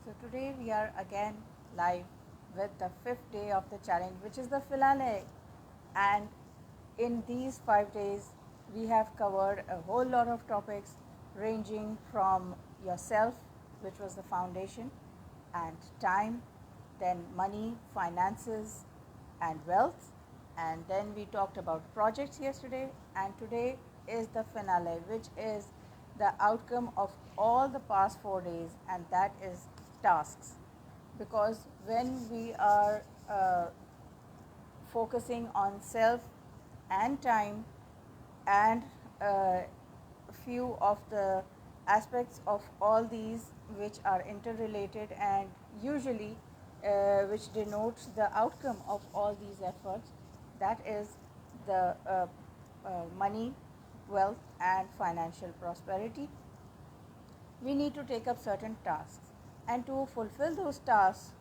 So today we are again live with the fifth day of the challenge, which is the finale. And in these 5 days, we have covered a whole lot of topics ranging from yourself, which was the foundation, and time, then money, finances, and wealth. And then we talked about projects yesterday, and today is the finale, which is the outcome of all the past 4 days, and that is tasks. Because when we are focusing on self and time and uh, few of the aspects of all these which are interrelated and usually which denotes the outcome of all these efforts, that is the money, wealth, and financial prosperity. We need to take up certain tasks, and to fulfill those tasks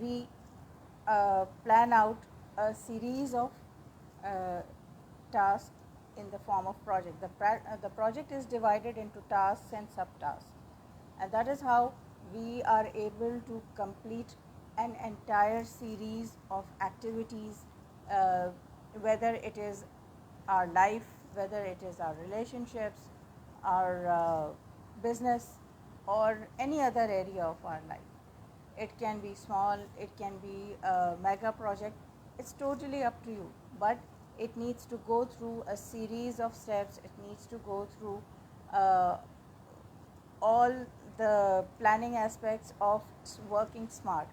we plan out a series of uh, tasks in the form of project. The project is divided into tasks and subtasks, and that is how we are able to complete an entire series of activities, uh, whether it is our life, whether it is our relationships, our business, or any other area of our life. It can be small, it can be a mega project, it's totally up to you. But it needs to go through a series of steps, it needs to go through uh, all the planning aspects of working smart,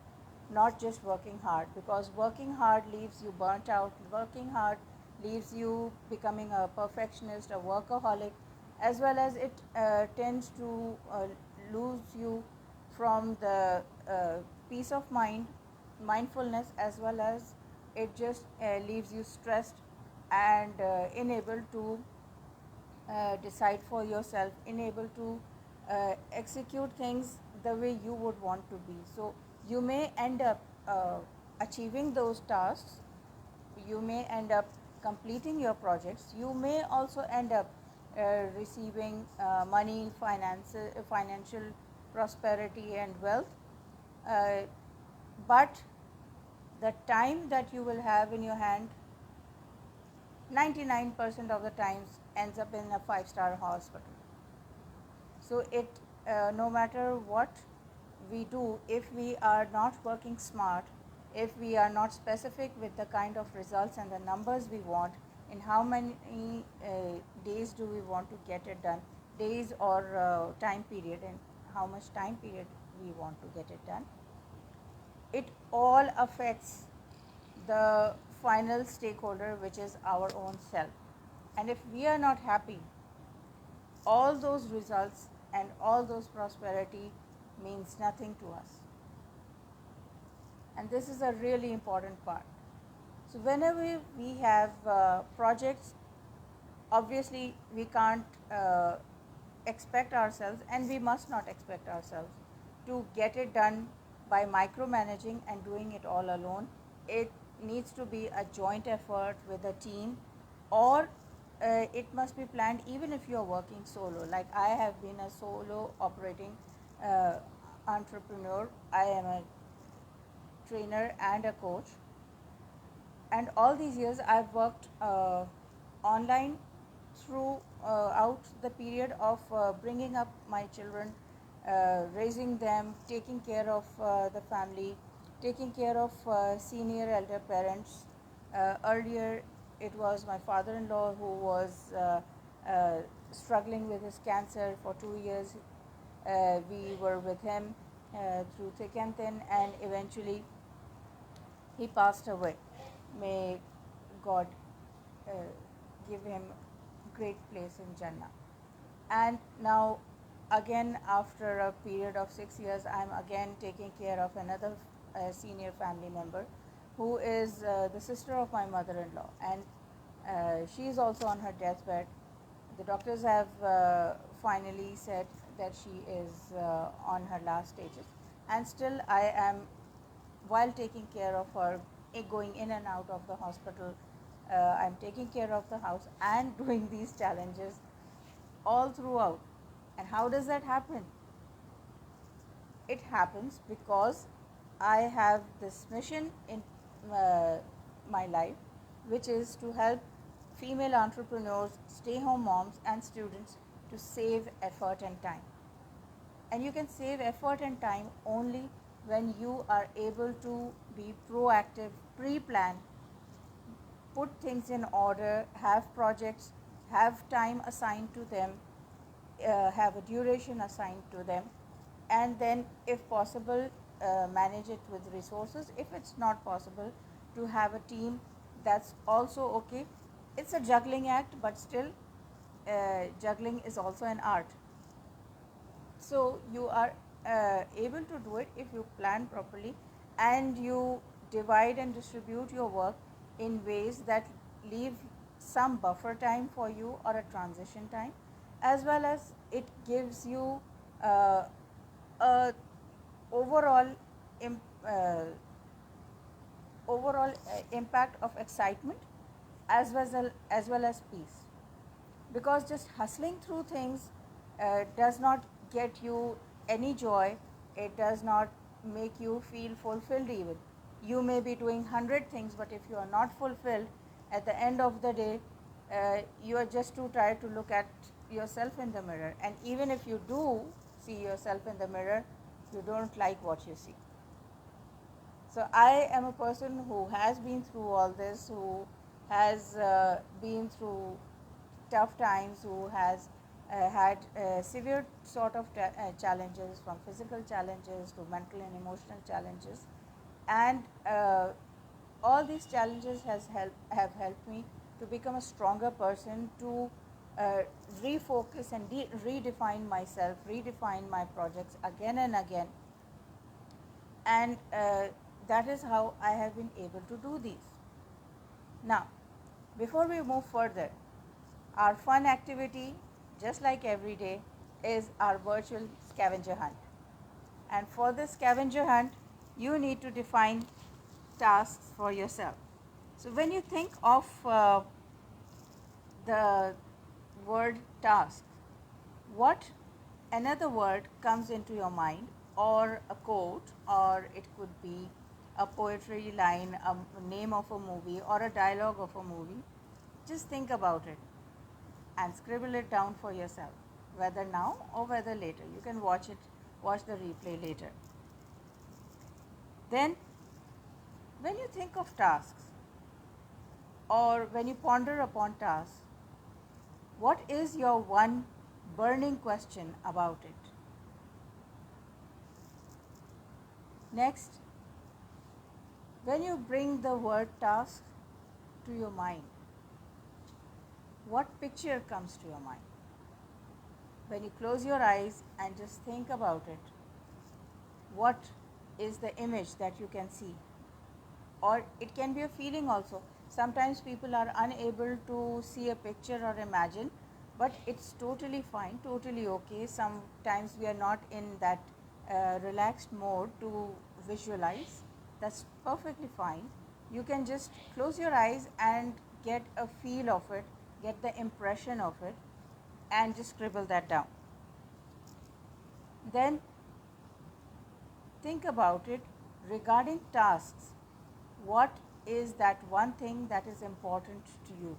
not just working hard, because working hard leaves you burnt out, working hard leaves you becoming a perfectionist, a workaholic, as well as it tends to lose you from the peace of mind, mindfulness, as well as it just leaves you stressed and unable to decide for yourself, unable to execute things the way you would want to be. So you may end up achieving those tasks, you may end up completing your projects, you may also end up receiving money, financial prosperity, and wealth. Uh, but the time that you will have in your hand 99% of the times ends up in a five-star hospital. So no matter what we do, if we are not working smart, if we are not specific with the kind of results and the numbers we want, in how many days do we want to get it done, days or time period, and how much time period we want to get it done, it all affects the final stakeholder, which is our own self. And if we are not happy, all those results and all those prosperity means nothing to us. And this is a really important part. So whenever we have projects, obviously we can't expect ourselves, and we must not expect ourselves to get it done by micromanaging and doing it all alone. It needs to be a joint effort with a team, or it must be planned even if you are working solo. Like I have been a solo operating uh, entrepreneur. I am a trainer and a coach, and all these years I've worked online throughout the period of bringing up my children, raising them, taking care of the family, taking care of senior elder parents. Earlier, it was my father-in-law who was uh, struggling with his cancer for 2 years. We were with him through thick and thin, and eventually he passed away. May God uh, give him great place in Jannah. And now, again, after a period of 6 years, I'm again taking care of another senior family member who is the sister of my mother-in-law, and she is also on her deathbed. The doctors have finally said that she is on her last stages, and still I am, while taking care of her, going in and out of the hospital, I'm taking care of the house and doing these challenges all throughout. And how does that happen? it happens because I have this mission in uh, my life, which is to help female entrepreneurs, stay home moms, and students to save effort and time. And you can save effort and time only when you are able to be proactive, pre planned, put things in order, have projects, have time assigned to them, have a duration assigned to them, and then, if possible, manage it with resources. If it's not possible, to have a team, that's also okay. It's a juggling act, but still, juggling is also an art. So you are able to do it if you plan properly and you divide and distribute your work in ways that leave some buffer time for you or a transition time, as well as it gives you uh, a overall Im- uh, impact of excitement as well as peace, because just hustling through things does not get you any joy. It does not make you feel fulfilled. Even you may be doing 100 things, but if you are not fulfilled at the end of the day, you are just too tired to look at yourself in the mirror. And even if you do see yourself in the mirror, you don't like what you see. So I am a person who has been through all this, who has been through tough times, who has had severe sort of challenges, from physical challenges to mental and emotional challenges, and all these challenges have helped me to become a stronger person, to uh, refocus and redefine myself, redefine my projects again and again, and that is how I have been able to do these. Now, before we move further, our fun activity, just like every day, is our virtual scavenger hunt. And for this scavenger hunt, you need to define tasks for yourself. So, when you think of the word task, what another word comes into your mind, or a quote, or it could be a poetry line, a name of a movie, or a dialogue of a movie. Just think about it and scribble it down for yourself, whether now or whether later. You can watch the replay later. Then, when you think of tasks, or when you ponder upon tasks, what is your one burning question about it? Next, when you bring the word task to your mind, what picture comes to your mind? When you close your eyes and just think about it, what is the image that you can see? Or it can be a feeling also. Sometimes people are unable to see a picture or imagine, but it's totally fine, totally okay. Sometimes we are not in that relaxed mode to visualize. That's perfectly fine. You can just close your eyes and get a feel of it, get the impression of it, and just scribble that down. Then think about it regarding tasks. What is that one thing that is important to you?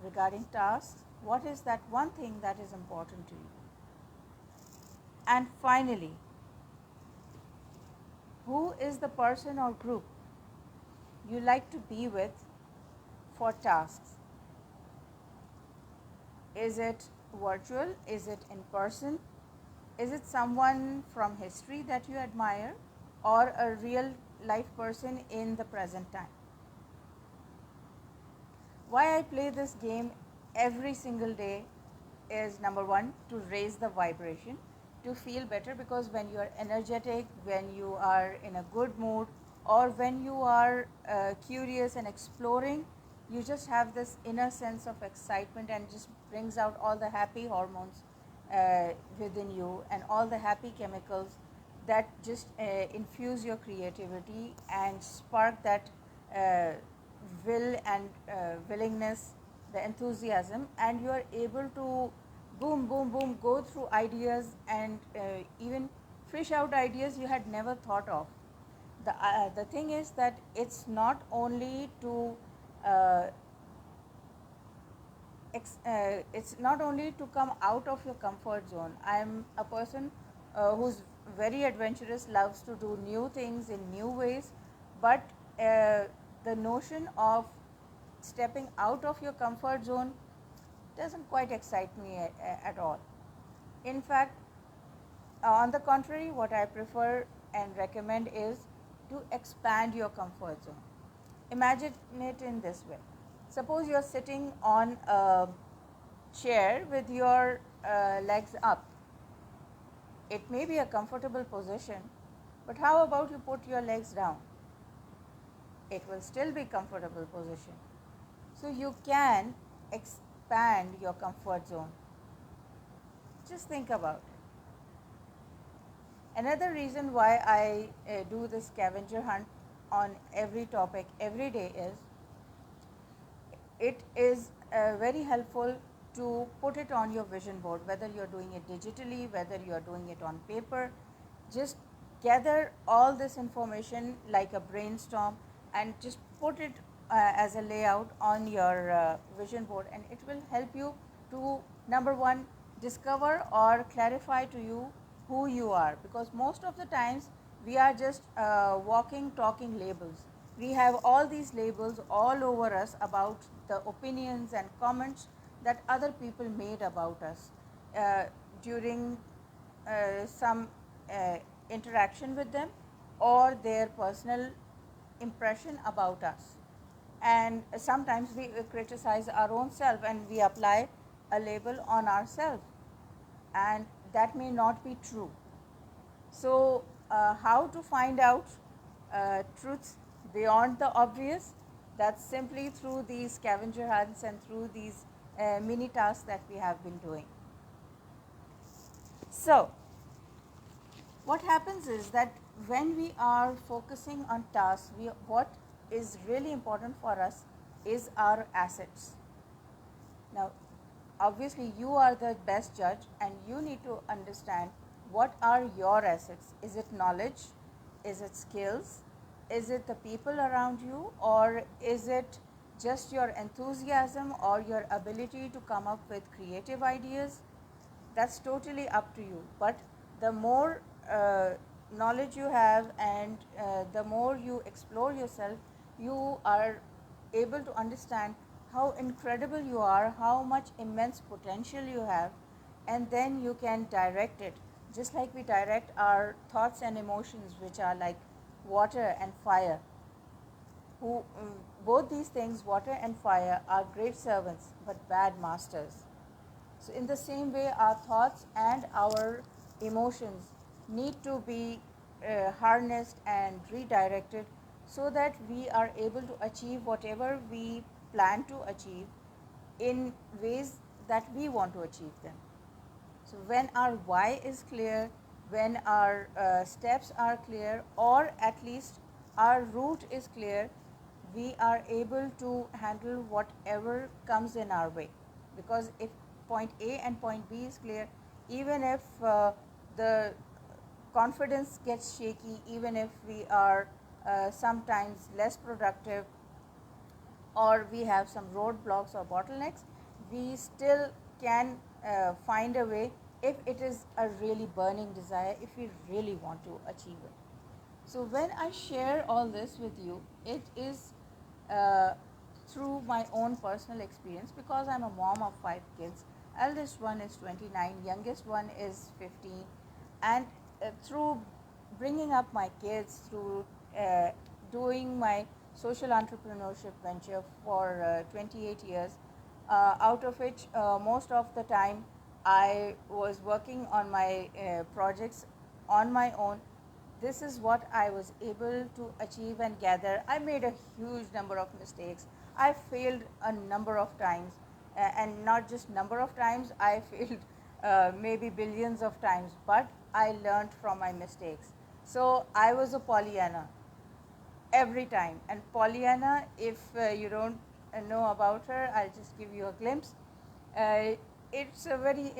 Regarding tasks, what is that one thing that is important to you? And finally, who is the person or group you like to be with for tasks? Is it virtual? Is it in person? Is it someone from history that you admire, or a real life person in the present time? Why I play this game every single day is, number one, to raise the vibration, to feel better, because when you are energetic, when you are in a good mood, or when you are curious and exploring, you just have this inner sense of excitement and just brings out all the happy hormones within you and all the happy chemicals that just infuse your creativity and spark that uh, will and willingness, the enthusiasm, and you are able to boom, boom, boom, go through ideas and even fish out ideas you had never thought of. The thing is that it's not only to uh, it's not only to come out of your comfort zone. I'm a person who's very adventurous, loves to do new things in new ways, but uh, the notion of stepping out of your comfort zone doesn't quite excite me at all. In fact, on the contrary, what I prefer and recommend is to expand your comfort zone. Imagine it in this way. Suppose you're sitting on a chair with your legs up. It may be a comfortable position, but how about you put your legs down? It will still be comfortable position. So you can expand your comfort zone. Just think about it. Another reason why I do this scavenger hunt on every topic every day is it is very helpful to put it on your vision board, whether you're doing it digitally, whether you're doing it on paper. Just gather all this information like a brainstorm and just put it as a layout on your vision board, and it will help you to, number one, discover or clarify to you who you are, because most of the times we are just walking talking labels. We have all these labels all over us about the opinions and comments that other people made about us uh, during some uh, interaction with them or their personal impression about us. And sometimes we criticize our own self and we apply a label on ourselves, and that may not be true. So, how to find out truths beyond the obvious? That's simply through these scavenger hunts and through these mini tasks that we have been doing. So, what happens is that when we are focusing on tasks, what is really important for us is our assets. Now, obviously, you are the best judge and you need to understand what are your assets. Is it knowledge? Is it skills? Is it the people around you? Or is it just your enthusiasm or your ability to come up with creative ideas? That's totally up to you. But the more knowledge you have and the more you explore yourself, you are able to understand how incredible you are, how much immense potential you have, and then you can direct it. Just like we direct our thoughts and emotions, which are like water and fire, who both these things, water and fire, are great servants but bad masters. So, in the same way, our thoughts and our emotions need to be harnessed and redirected so that we are able to achieve whatever we plan to achieve in ways that we want to achieve them. So, when our why is clear, when our steps are clear, or at least our route is clear, we are able to handle whatever comes in our way. Because if point A and point B is clear, even if the confidence gets shaky, even if we are sometimes less productive, or we have some roadblocks or bottlenecks, we still can find a way if it is a really burning desire, if we really want to achieve it. So, when I share all this with you, it is uh, through my own personal experience, because I'm a mom of 5 kids. Eldest one is 29, youngest one is 15, and through bringing up my kids, through uh, doing my social entrepreneurship venture for 28 years, out of which most of the time I was working on my projects on my own. This is what I was able to achieve and gather. I made a huge number of mistakes. I failed a number of times, and not just number of times, I failed maybe billions of times, but I learned from my mistakes. So I was a Pollyanna every time. And Pollyanna, if you don't know about her, I'll just give you a glimpse. Uh, it's a very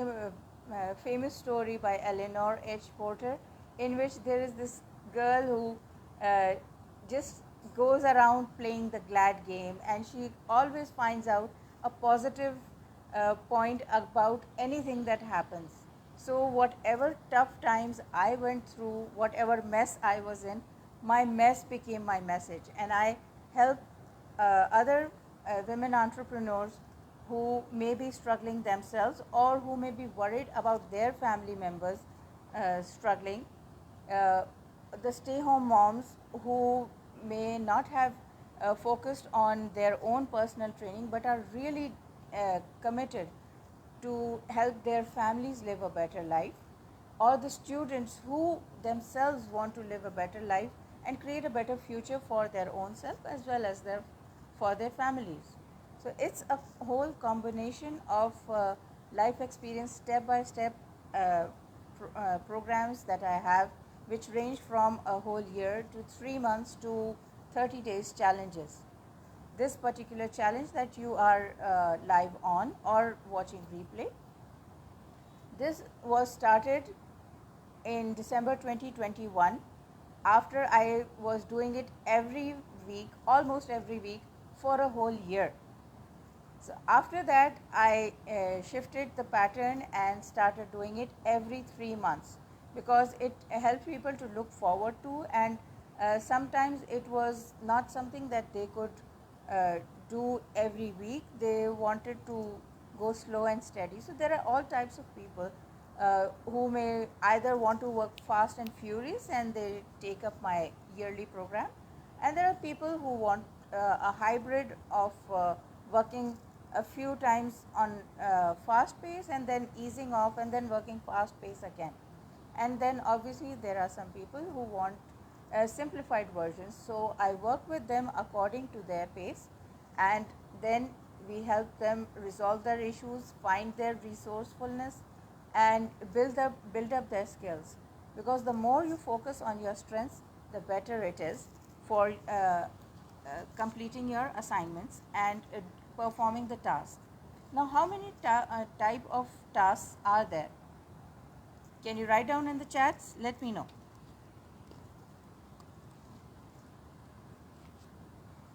famous story by Eleanor H. Porter, in which there is this girl who just goes around playing the glad game, and she always finds out a positive point about anything that happens. So, whatever tough times I went through, whatever mess I was in, my mess became my message, and I help other women entrepreneurs who may be struggling themselves or who may be worried about their family members struggling. Uh, the stay home moms who may not have focused on their own personal training but are really committed to help their families live a better life, or the students who themselves want to live a better life and create a better future for their own self as well as for their families. So it's a whole combination of life experience, step by step programs that I have, which range from a whole year to 3 months to 30 days challenges. This particular challenge that you are live on or watching replay, this was started in December 2021, after I was doing it every week, almost every week, for a whole year. So after that, I shifted the pattern and started doing it every 3 months, because it helped people to look forward to, and sometimes it was not something that they could uh, do every week. They wanted to go slow and steady. So there are all types of people who may either want to work fast and furious and they take up my yearly program, and there are people who want a hybrid of working a few times on fast pace and then easing off and then working fast pace again. And then obviously there are some people who want simplified versions. So I work with them according to their pace, and then we help them resolve their issues, find their resourcefulness, and build up their skills. Because the more you focus on your strengths, the better it is for completing your assignments and performing the task. Now, how many type of tasks are there? Can you write down in the chats? Let me know.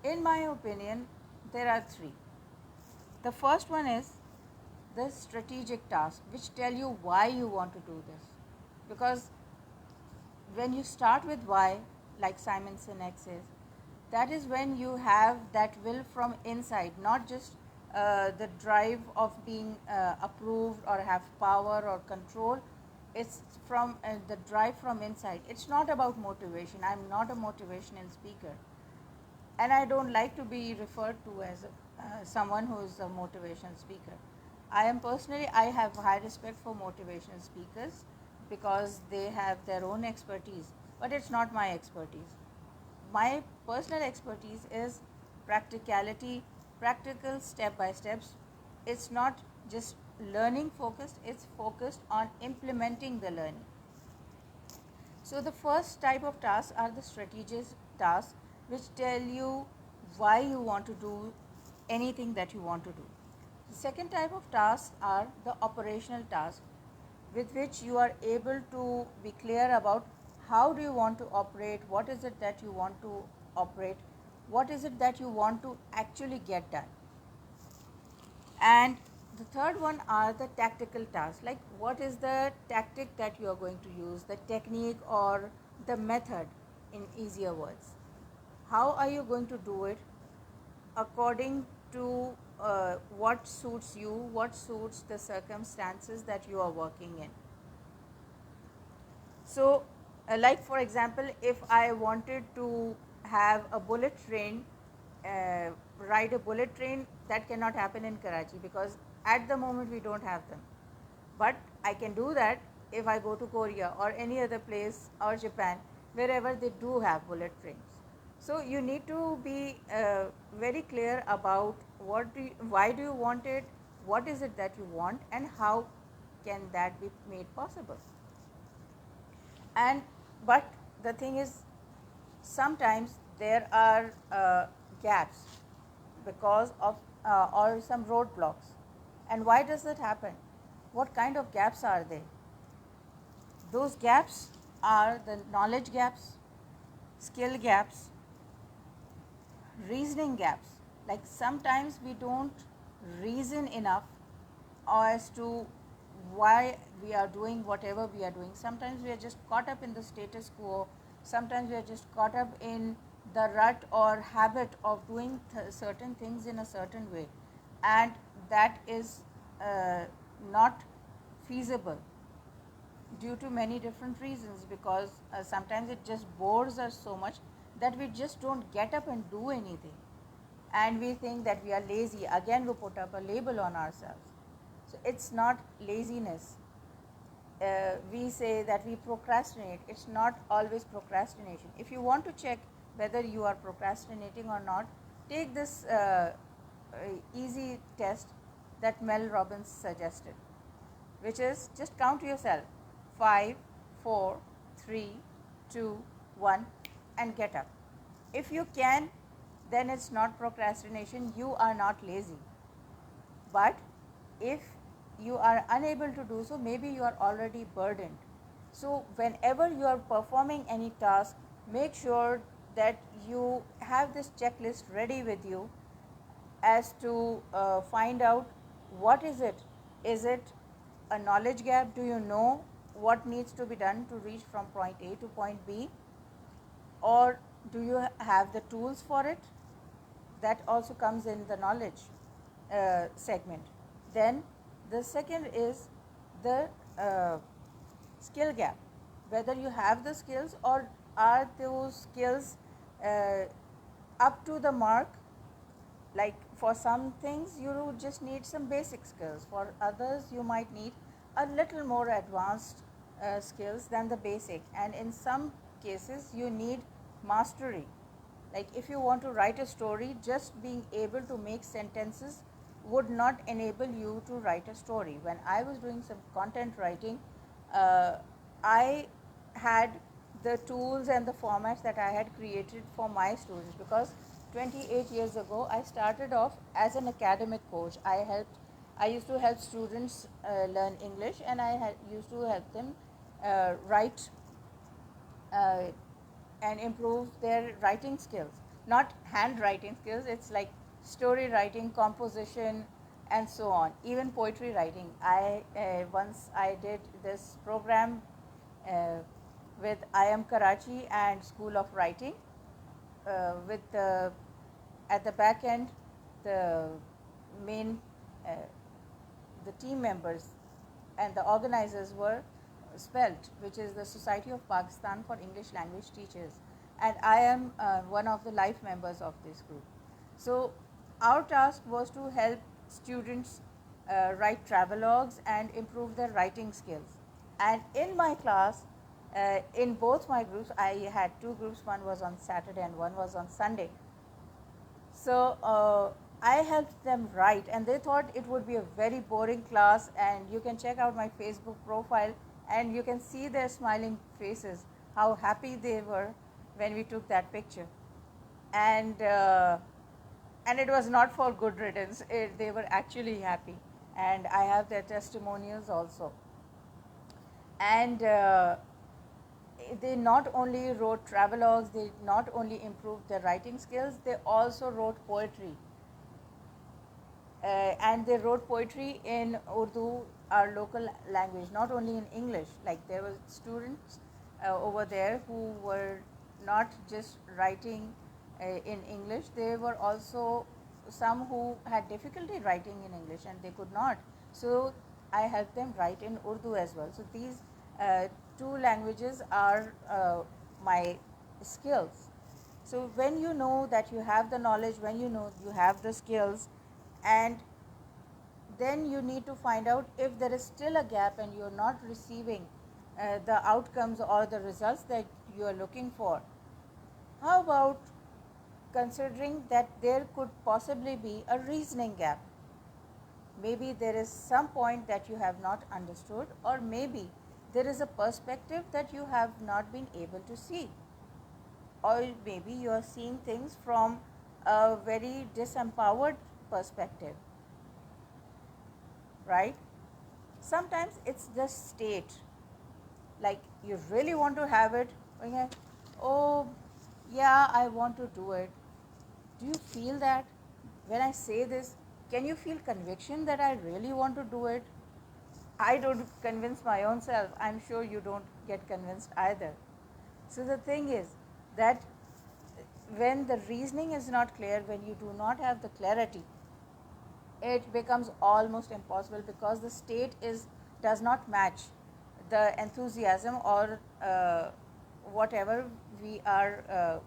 In my opinion, there are three. The first one is the strategic task, which tell you why you want to do this. Because when you start with why, like Simon Sinek says, that is when you have that will from inside, not just the drive of being approved or have power or control. It's from the drive from inside. It's not about motivation. I'm not a motivational speaker, and I don't like to be referred to as someone who is a motivational speaker. I am personally, I have high respect for motivational speakers because they have their own expertise, but it's not my expertise. My personal expertise is practicality, practical step by steps. It's not just learning focused, it's focused on implementing the learning. So the first type of tasks are the strategic tasks, which tell you why you want to do anything that you want to do. The second type of tasks are the operational tasks, with which you are able to be clear about how do you want to operate, what is it that you want to operate, what is it that you want to actually get done. And the third one are the tactical tasks, like what is the tactic that you are going to use, the technique or the method, in easier words. How are you going to do it according to what suits you, what suits the circumstances that you are working in. So, like for example, if I wanted to have a bullet train, uh, ride a bullet train, that cannot happen in Karachi because at the moment we don't have them. But I can do that if I go to Korea or any other place or Japan, wherever they do have bullet trains. So you need to be very clear about why do you want it, what is it that you want, and how can that be made possible. And but the thing is, sometimes there are gaps because of or some roadblocks. And why does that happen? What kind of gaps are they? Those gaps are the knowledge gaps, skill gaps, reasoning gaps. Like sometimes we don't reason enough as to why we are doing whatever we are doing. Sometimes we are just caught up in the status quo. Sometimes we are just caught up in the rut or habit of doing certain things in a certain way, and that is not feasible due to many different reasons, because sometimes it just bores us so much that we just don't get up and do anything, and we think that we are lazy. Again, we put up a label on ourselves. So it's not laziness. We say that we procrastinate. It's not always procrastination. If you want to check whether you are procrastinating or not, take this easy test that Mel Robbins suggested, which is just count yourself 5, 4, 3, 2, 1, and get up. If you can, then it's not procrastination, you are not lazy. But if you are unable to do so, maybe you are already burdened. So, whenever you are performing any task, make sure that you have this checklist ready with you as to find out what is it. Is it a knowledge gap? Do you know what needs to be done to reach from point A to point B? Or do you have the tools for it? That also comes in the knowledge segment. Then the second is the skill gap, whether you have the skills or are those skills uh, up to the mark. Like for some things you just need some basic skills, for others you might need a little more advanced skills than the basic, and in some cases you need mastery. Like if you want to write a story, just being able to make sentences would not enable you to write a story. When I was doing some content writing, I had the tools and the formats that I had created for my students, because 28 years ago I started off as an academic coach. I used to help students learn English, and I used to help them write uh, and improve their writing skills. Not handwriting skills, it's like story writing, composition, and so on. Even poetry writing. Once I did this program uh, with IIM Karachi and School of Writing, with at the back end the main uh, the team members and the organizers were SPELT, which is the Society of Pakistan for English Language Teachers, and I am one of the life members of this group. So our task was to help students write travelogues and improve their writing skills. And in my class, in both my groups, I had two groups, one was on Saturday and one was on Sunday. So I helped them write, and they thought it would be a very boring class. And you can check out my Facebook profile, and you can see their smiling faces, how happy they were when we took that picture. And and it was not for good riddance. They were actually happy, and I have their testimonials also. And they not only wrote travelogues, they not only improved their writing skills, they also wrote poetry. And they wrote poetry in Urdu, our local language, not only in English. Like there were students over there who were not just writing in English, there were also some who had difficulty writing in English and they could not. So I helped them write in Urdu as well. So these two languages are my skills. So when you know that you have the knowledge, when you know you have the skills, and then you need to find out if there is still a gap and you're not receiving the outcomes or the results that you are looking for. How about considering that there could possibly be a reasoning gap? Maybe there is some point that you have not understood, or maybe there is a perspective that you have not been able to see, or maybe you are seeing things from a very disempowered perspective. right? Sometimes it's just state, like you really want to have it. Okay, oh yeah, I want to do it. Do you feel that when I say this, can you feel conviction that I really want to do it? I don't convince my own self. I'm sure you don't get convinced either. So the thing is that when the reasoning is not clear, when you do not have the clarity, it becomes almost impossible because the state is does not match the enthusiasm or whatever we are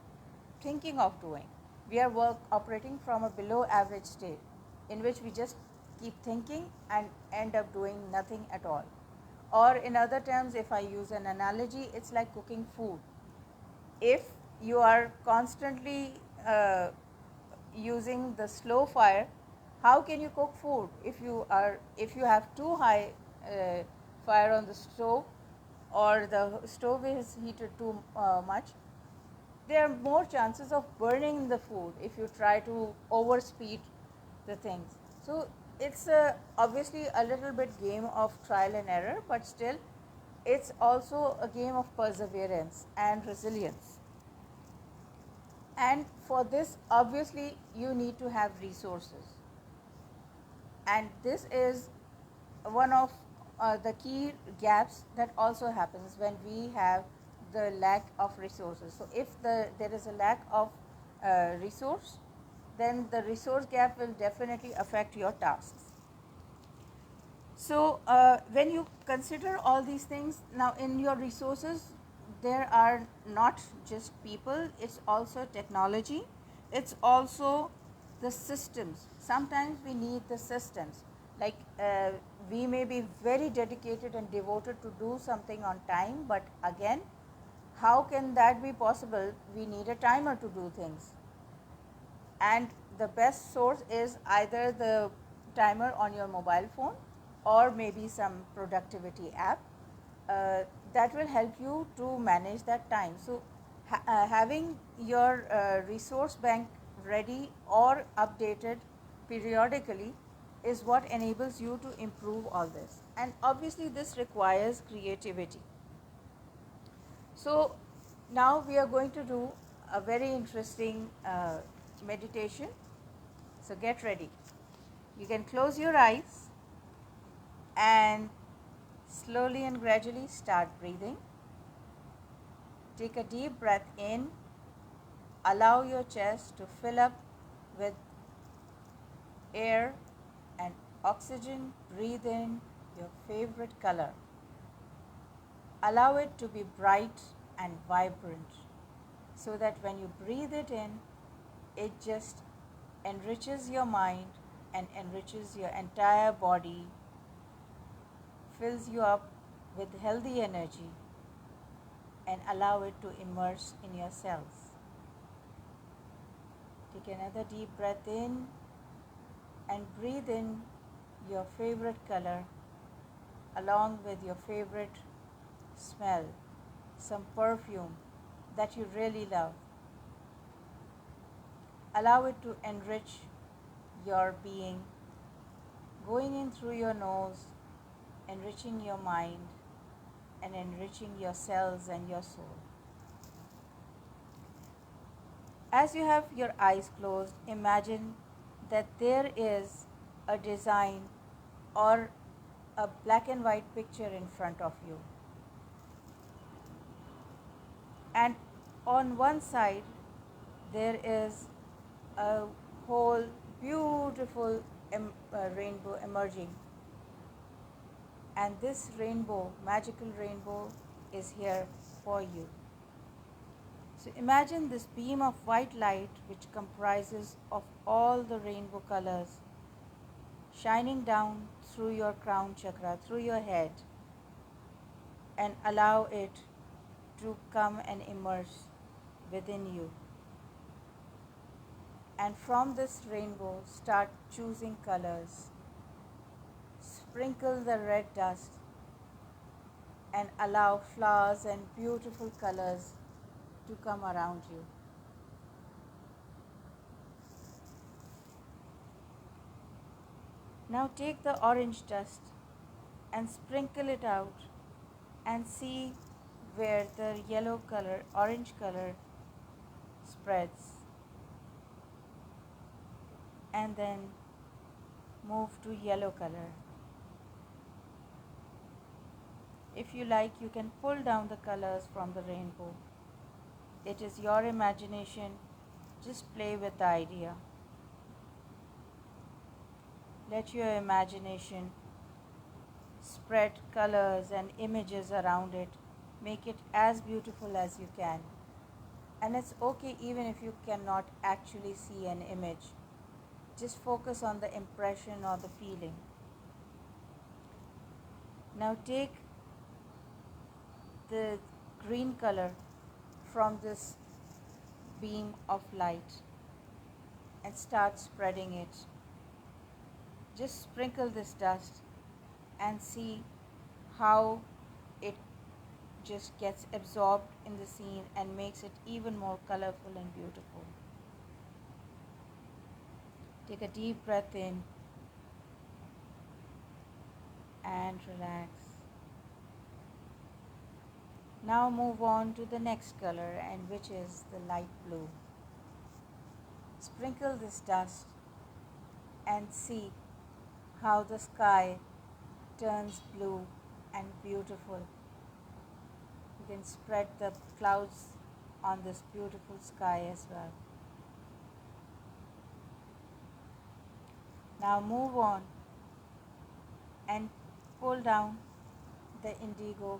thinking of doing. We are operating from a below average state in which we just keep thinking and end up doing nothing at all. Or in other terms, if I use an analogy, it's like cooking food. If you are constantly using the slow fire, how can you cook food? If you have too high fire on the stove, or the stove is heated too much, there are more chances of burning the food if you try to overspeed the things. So it's obviously a little bit game of trial and error, but still it's also a game of perseverance and resilience. And for this, obviously, you need to have resources. And this is one of the key gaps that also happens when we have the lack of resources. So if there is a lack of resource, then the resource gap will definitely affect your tasks. So when you consider all these things, now in your resources, there are not just people, it's also technology, it's also the systems. Sometimes we need the systems. Like we may be very dedicated and devoted to do something on time, but again, how can that be possible? We need a timer to do things. And the best source is either the timer on your mobile phone or maybe some productivity app uh, that will help you to manage that time. So having your resource bank ready or updated periodically is what enables you to improve all this. And obviously this requires creativity. So now we are going to do a very interesting meditation. So get ready. You can close your eyes and slowly and gradually start breathing. Take a deep breath in. Allow your chest to fill up with air and oxygen. Breathe in your favorite color. Allow it to be bright and vibrant so that when you breathe it in, it just enriches your mind and enriches your entire body, fills you up with healthy energy, and allow it to immerse in your cells. Take another deep breath in and breathe in your favorite color along with your favorite smell, some perfume that you really love. Allow it to enrich your being, going in through your nose, enriching your mind, and enriching your cells and your soul. As you have your eyes closed, imagine that there is a design or a black and white picture in front of you. And on one side, there is a whole beautiful rainbow emerging. And this rainbow, magical rainbow, is here for you. So imagine this beam of white light which comprises of all the rainbow colors shining down through your crown chakra, through your head, and allow it to come and immerse within you. And from this rainbow, start choosing colors. Sprinkle the red dust and allow flowers and beautiful colors to come around you. Now take the orange dust and sprinkle it out and see where the yellow color, orange color spreads, and then move to yellow color. If you like, you can pull down the colors from the rainbow. It is your imagination. Just play with the idea. Let your imagination spread colors and images around it. Make it as beautiful as you can. And it's okay even if you cannot actually see an image. Just focus on the impression or the feeling. Now take the green color from this beam of light and start spreading it. Just sprinkle this dust and see how it just gets absorbed in the scene and makes it even more colorful and beautiful. Take a deep breath in and relax. Now move on to the next color, and which is the light blue. Sprinkle this dust and see how the sky turns blue and beautiful. You can spread the clouds on this beautiful sky as well. Now move on and pull down the indigo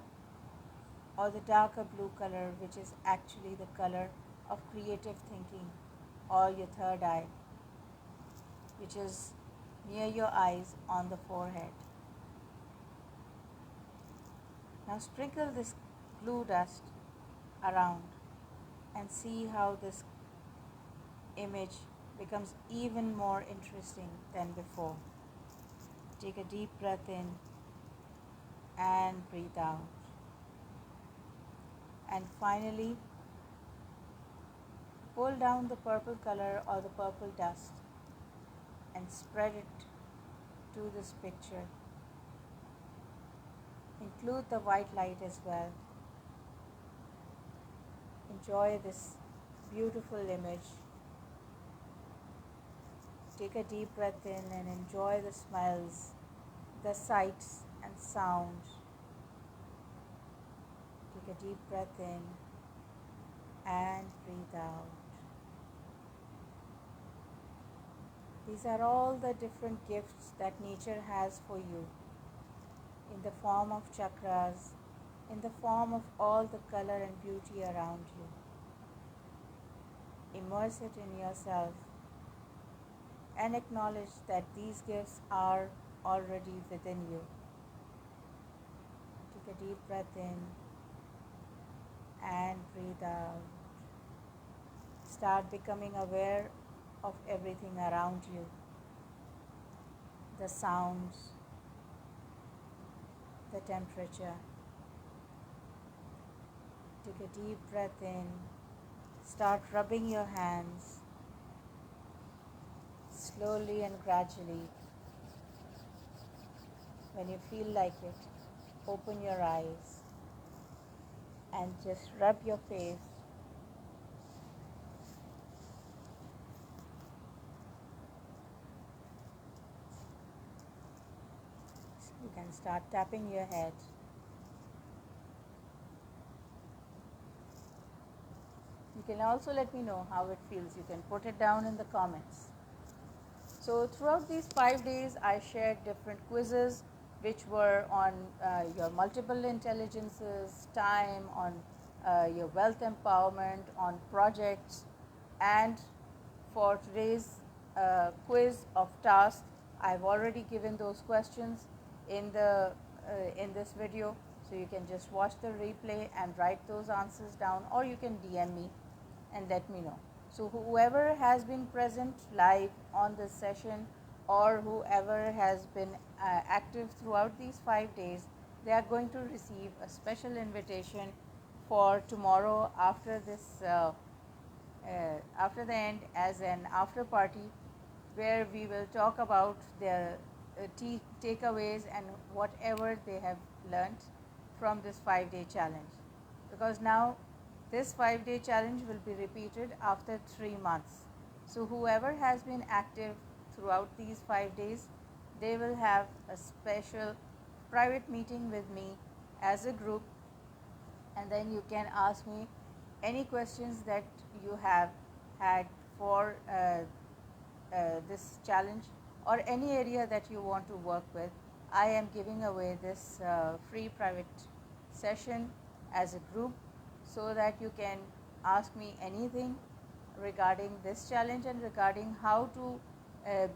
or the darker blue color, which is actually the color of creative thinking or your third eye, which is near your eyes on the forehead. Now sprinkle this blue dust around and see how this image becomes even more interesting than before. Take a deep breath in and breathe out. And finally, pull down the purple color or the purple dust and spread it to this picture. Include the white light as well. Enjoy this beautiful image. Take a deep breath in and enjoy the smells, the sights and sounds. Take a deep breath in and breathe out. These are all the different gifts that nature has for you in the form of chakras, in the form of all the color and beauty around you. Immerse it in yourself and acknowledge that these gifts are already within you. Take a deep breath in and breathe out. Start becoming aware of everything around you, the sounds, the temperature. Take a deep breath in. Start rubbing your hands slowly and gradually. When you feel like it, open your eyes and just rub your face. You can start tapping your head. You can also let me know how it feels. You can put it down in the comments. So throughout these 5 days, I shared different quizzes which were on your multiple intelligences, time, on your wealth empowerment, on projects, and for today's quiz of tasks, I've already given those questions in the in this video, so you can just watch the replay and write those answers down, or you can DM me and let me know. So whoever has been present live on this session or whoever has been active throughout these 5 days, they are going to receive a special invitation for tomorrow after this after the end as an after party, where we will talk about takeaways and whatever they have learned from this 5-day challenge. Because now this 5-day challenge will be repeated after 3 months. So, whoever has been active throughout these 5 days, they will have a special private meeting with me as a group, and then you can ask me any questions that you have had for this challenge, or any area that you want to work with. I am giving away this free private session as a group, so that you can ask me anything regarding this challenge and regarding how to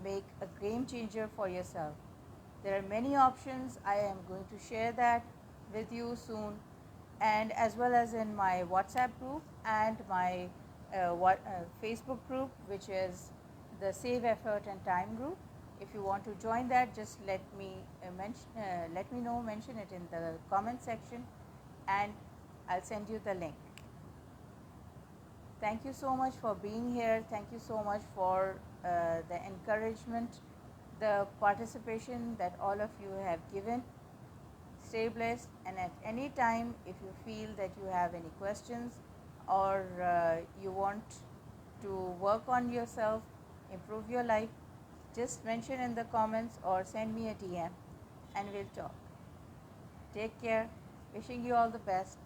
make a game changer for yourself. There are many options. I am going to share that with you soon, and as well as in my WhatsApp group and my Facebook group, which is the Save Effort and Time group. If you want to join that, just let me know, mention it in the comment section, and I'll send you the link. Thank you so much for being here. Thank you so much for the encouragement, the participation that all of you have given. Stay blessed, and at any time, if you feel that you have any questions, or you want to work on yourself, improve your life, just mention in the comments or send me a DM, and we'll talk. Take care. Wishing you all the best.